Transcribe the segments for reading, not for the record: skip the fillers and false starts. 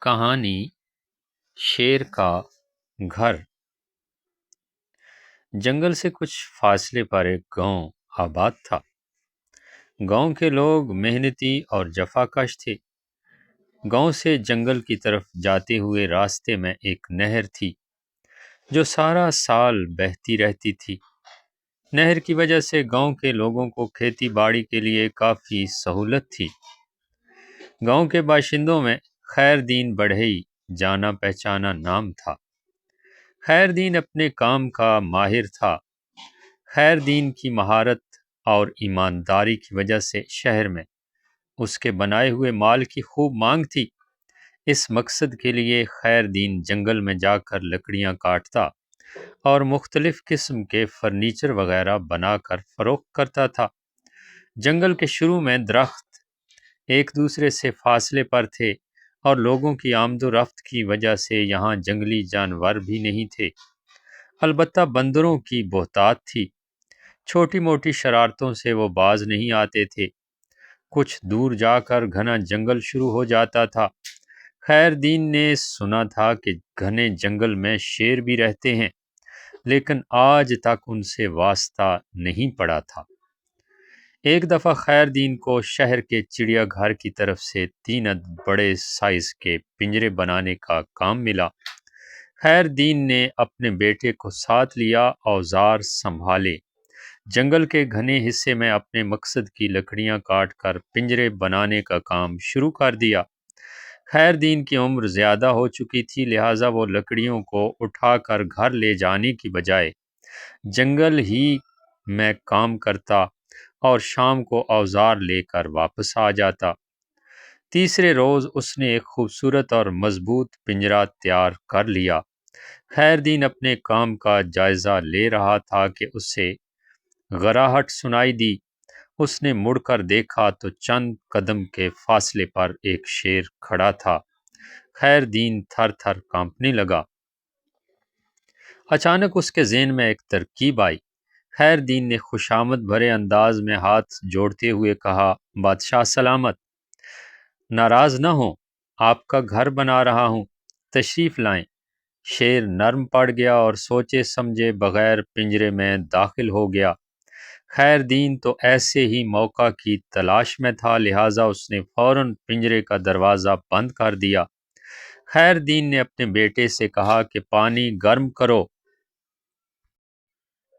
کہانی شیر کا گھر۔ جنگل سے کچھ فاصلے پر ایک گاؤں آباد تھا۔ گاؤں کے لوگ محنتی اور جفاکش تھے۔ گاؤں سے جنگل کی طرف جاتے ہوئے راستے میں ایک نہر تھی جو سارا سال بہتی رہتی تھی۔ نہر کی وجہ سے گاؤں کے لوگوں کو کھیتی باڑی کے لیے کافی سہولت تھی۔ گاؤں کے باشندوں میں خیر دین بڑھئی جانا پہچانا نام تھا۔ خیر دین اپنے کام کا ماہر تھا۔ خیر دین کی مہارت اور ایمانداری کی وجہ سے شہر میں اس کے بنائے ہوئے مال کی خوب مانگ تھی۔ اس مقصد کے لیے خیر دین جنگل میں جا کر لکڑیاں کاٹتا اور مختلف قسم کے فرنیچر وغیرہ بنا کر فروخت کرتا تھا۔ جنگل کے شروع میں درخت ایک دوسرے سے فاصلے پر تھے اور لوگوں کی آمد و رفت کی وجہ سے یہاں جنگلی جانور بھی نہیں تھے۔ البتہ بندروں کی بہتات تھی۔ چھوٹی موٹی شرارتوں سے وہ باز نہیں آتے تھے۔ کچھ دور جا کر گھنا جنگل شروع ہو جاتا تھا۔ خیر دین نے سنا تھا کہ گھنے جنگل میں شیر بھی رہتے ہیں، لیکن آج تک ان سے واسطہ نہیں پڑا تھا۔ ایک دفعہ خیر دین کو شہر کے چڑیا گھر کی طرف سے 3 بڑے سائز کے پنجرے بنانے کا کام ملا۔ خیر دین نے اپنے بیٹے کو ساتھ لیا، اوزار سنبھالے، جنگل کے گھنے حصے میں اپنے مقصد کی لکڑیاں کاٹ کر پنجرے بنانے کا کام شروع کر دیا۔ خیر دین کی عمر زیادہ ہو چکی تھی، لہٰذا وہ لکڑیوں کو اٹھا کر گھر لے جانے کی بجائے جنگل ہی میں کام کرتا اور شام کو اوزار لے کر واپس آ جاتا۔ تیسرے روز اس نے ایک خوبصورت اور مضبوط پنجرہ تیار کر لیا۔ خیر دین اپنے کام کا جائزہ لے رہا تھا کہ اسے گھراہٹ سنائی دی۔ اس نے مڑ کر دیکھا تو چند قدم کے فاصلے پر ایک شیر کھڑا تھا۔ خیر دین تھر تھر کانپنے لگا۔ اچانک اس کے ذہن میں ایک ترکیب آئی۔ خیر دین نے خوشامد بھرے انداز میں ہاتھ جوڑتے ہوئے کہا، بادشاہ سلامت، ناراض نہ ہوں، آپ کا گھر بنا رہا ہوں، تشریف لائیں۔ شیر نرم پڑ گیا اور سوچے سمجھے بغیر پنجرے میں داخل ہو گیا۔ خیر دین تو ایسے ہی موقع کی تلاش میں تھا، لہٰذا اس نے فوراً پنجرے کا دروازہ بند کر دیا۔ خیر دین نے اپنے بیٹے سے کہا کہ پانی گرم کرو۔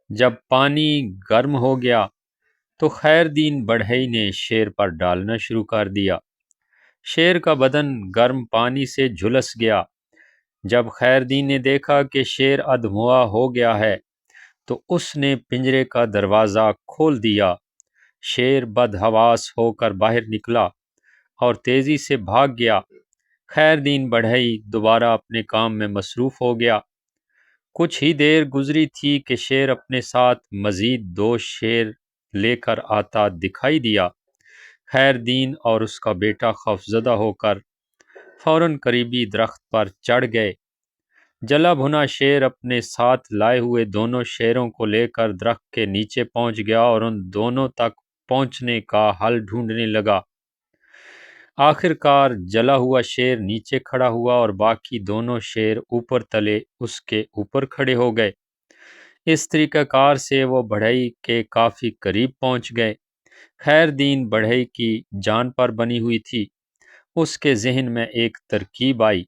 جب پانی گرم ہو گیا تو خیر دین بڑھئی نے شیر پر ڈالنا شروع کر دیا۔ شیر کا بدن گرم پانی سے جھلس گیا۔ جب خیر دین نے دیکھا کہ شیر ادھموا ہو گیا ہے تو اس نے پنجرے کا دروازہ کھول دیا۔ شیر بدحواس ہو کر باہر نکلا اور تیزی سے بھاگ گیا۔ خیر دین بڑھئی دوبارہ اپنے کام میں مصروف ہو گیا۔ کچھ ہی دیر گزری تھی کہ شیر اپنے ساتھ مزید 2 شیر لے کر آتا دکھائی دیا۔ خیر دین اور اس کا بیٹا خوفزدہ ہو کر فوراً قریبی درخت پر چڑھ گئے۔ جلا بھنا شیر اپنے ساتھ لائے ہوئے دونوں شیروں کو لے کر درخت کے نیچے پہنچ گیا اور ان دونوں تک پہنچنے کا حل ڈھونڈنے لگا۔ آخر کار جلا ہوا شیر نیچے کھڑا ہوا اور باقی دونوں شیر اوپر تلے اس کے اوپر کھڑے ہو گئے۔ اس طریقہ کار سے وہ بڑھئی کے کافی قریب پہنچ گئے۔ خیر دین بڑھئی کی جان پر بنی ہوئی تھی۔ اس کے ذہن میں ایک ترکیب آئی۔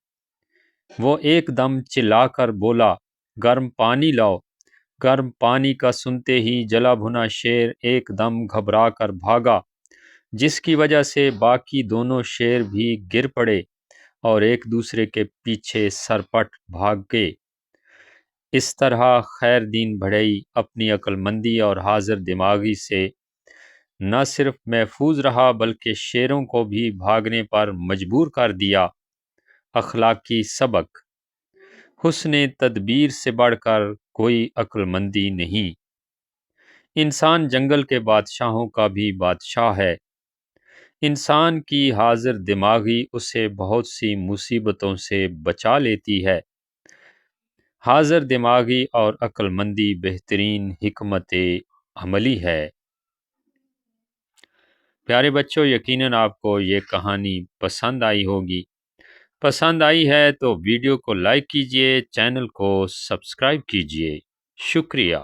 وہ ایک دم چلا کر بولا، گرم پانی لاؤ۔ گرم پانی کا سنتے ہی جلا بھنا شیر ایک دم گھبرا کر بھاگا، جس کی وجہ سے باقی دونوں شیر بھی گر پڑے اور ایک دوسرے کے پیچھے سرپٹ بھاگ گئے۔ اس طرح خیر دین بڑھئی اپنی عقل مندی اور حاضر دماغی سے نہ صرف محفوظ رہا بلکہ شیروں کو بھی بھاگنے پر مجبور کر دیا۔ اخلاقی سبق: حسن تدبیر سے بڑھ کر کوئی عقل مندی نہیں۔ انسان جنگل کے بادشاہوں کا بھی بادشاہ ہے۔ انسان کی حاضر دماغی اسے بہت سی مصیبتوں سے بچا لیتی ہے۔ حاضر دماغی اور عقل مندی بہترین حکمت عملی ہے۔ پیارے بچوں، یقیناً آپ کو یہ کہانی پسند آئی ہوگی۔ پسند آئی ہے تو ویڈیو کو لائک کیجیے، چینل کو سبسکرائب کیجیے۔ شکریہ۔